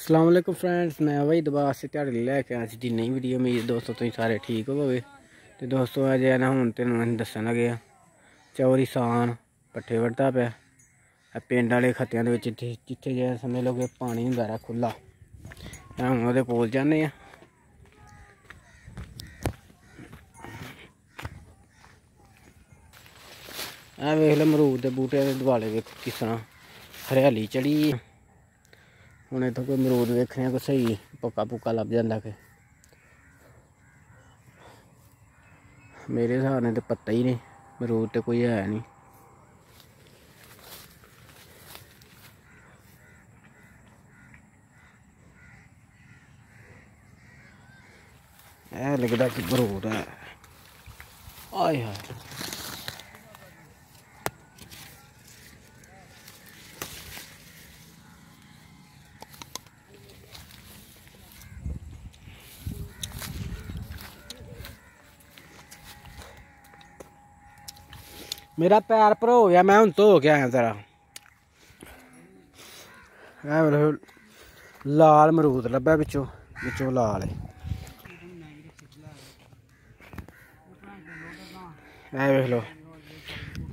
अस्सलाम वालेकुम फ्रेंड्स, मैं वही दोबारा से त्याड़ी लैके आज दी नई वीडियो में दोस्तों तुम सारे ठीक होवे। तो दोस्तों अज है ना हूँ तेन दसन लगे चौरी सान पट्ठे वढ़ता पाया पिंड वाले खत्तियां जिथे जो समझ लो कि पानी होंदा खुला हूँ वो कोल जाने वेख लो मरूद के बूटे के दुआले वेख किस तरह हरियाली चढ़ी। हूँ इतों कोई मरूद वेखने कोई सही पक्का पुक्का लभ जाता कि मेरे हिसाब ने तो पत्ता ही नहीं मरूद तो कोई है नहीं। ऐ लगता कि मरूद है। आय हाय मेरा पैर पर हो गया, मैं हूं तो हो गया आया तेरा लाल मरूद लब्भा बिचों बिचों लाल है। वेख लो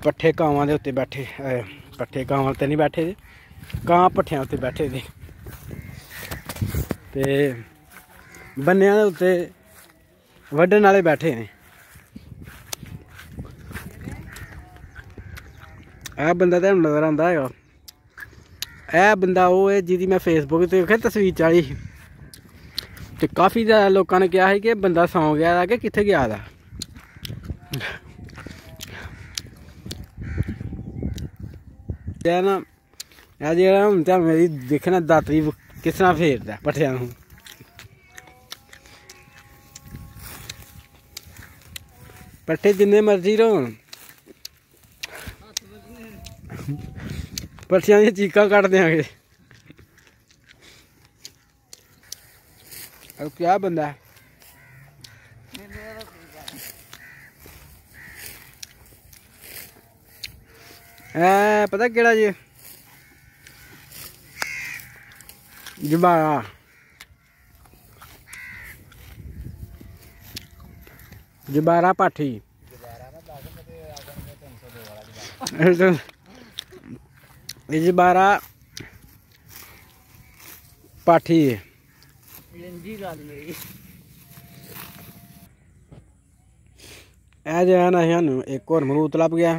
पट्ठे कावां दे उत्ते बैठे, पट्ठे कावां ते नहीं बैठे दे, कां पट्ठियां उत्ते बैठे दे ते बन्नियां दे उत्ते वड्ढन वाले बैठे ने। यह बंदा तो नजर आता है, यह बंदा वो है जिहदी मैं फेसबुक पर देखी तस्वीर चाढ़ी तो काफ़ी ज़्यादा लोगों ने कहा कि बंदा सौ गया कि कित्थे गया दा। ना यह जो हम तो मेरी देखना दातरी किस तरह फेरदा पट्ठियां नूं। पट्ठे जिन्ने मर्जी रहोन पट्ठियां दी चीकां कट देंगे। अब क्या बंदा है पता केड़ा जी जबारा जबारा पाठी जबारा पाठी जो है ना सानू एक और मरूद लभ गया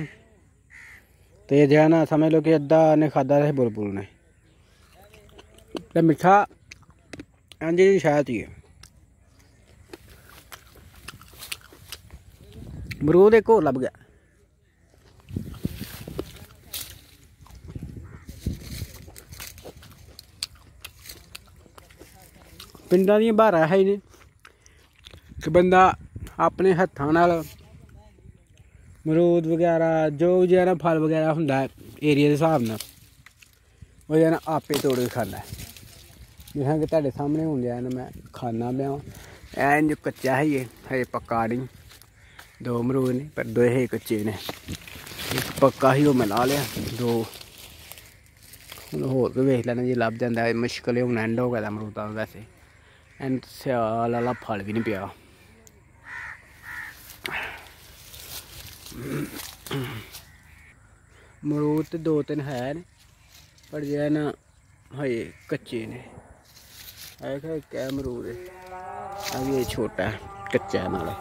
तो ये जो है ना समझ लो कि अद्धा ने खादा है बुलबुल ने तो मिठा इंज शायद ही है। मरूद एक और लभ गया। पिंडा दी बहारा है ही नहीं कि बंदा अपने हत्थां नाल मरूद वगैरह जो जो ना फल वगैरह होंदा एरिया के हिसाब नाल वो जो ना आपे तोड़ के खाता है। जिस कि तुहाडे सामने होंदे ना मैं खाना पिया इंज कच्चा है ये हजे पक्का नहीं। दो मरूद ने पर दो ही कच्चे ने, एक पक्का ही वो मैं ला लिया, दो होर कोई वेख लैना जे लभ जांदा है। मुश्किल ही हून एंड हो गया मरूदा वैसे एंड स्याल वाला फल भी नहीं पिया। मरूद तो दो तीन है पर जो है ना हजे कच्चे ने। क्या मरूद है अभी ये छोटा है कच्चा है नाले।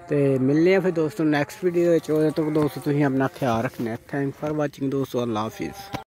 तो मिलने फिर दोस्तों नैक्सट वीडियो। तो दोस्तों तुम अपना ख्याल रखना। थैंक फॉर वाचिंग दोस्तों, अल्लाह हाफिज़।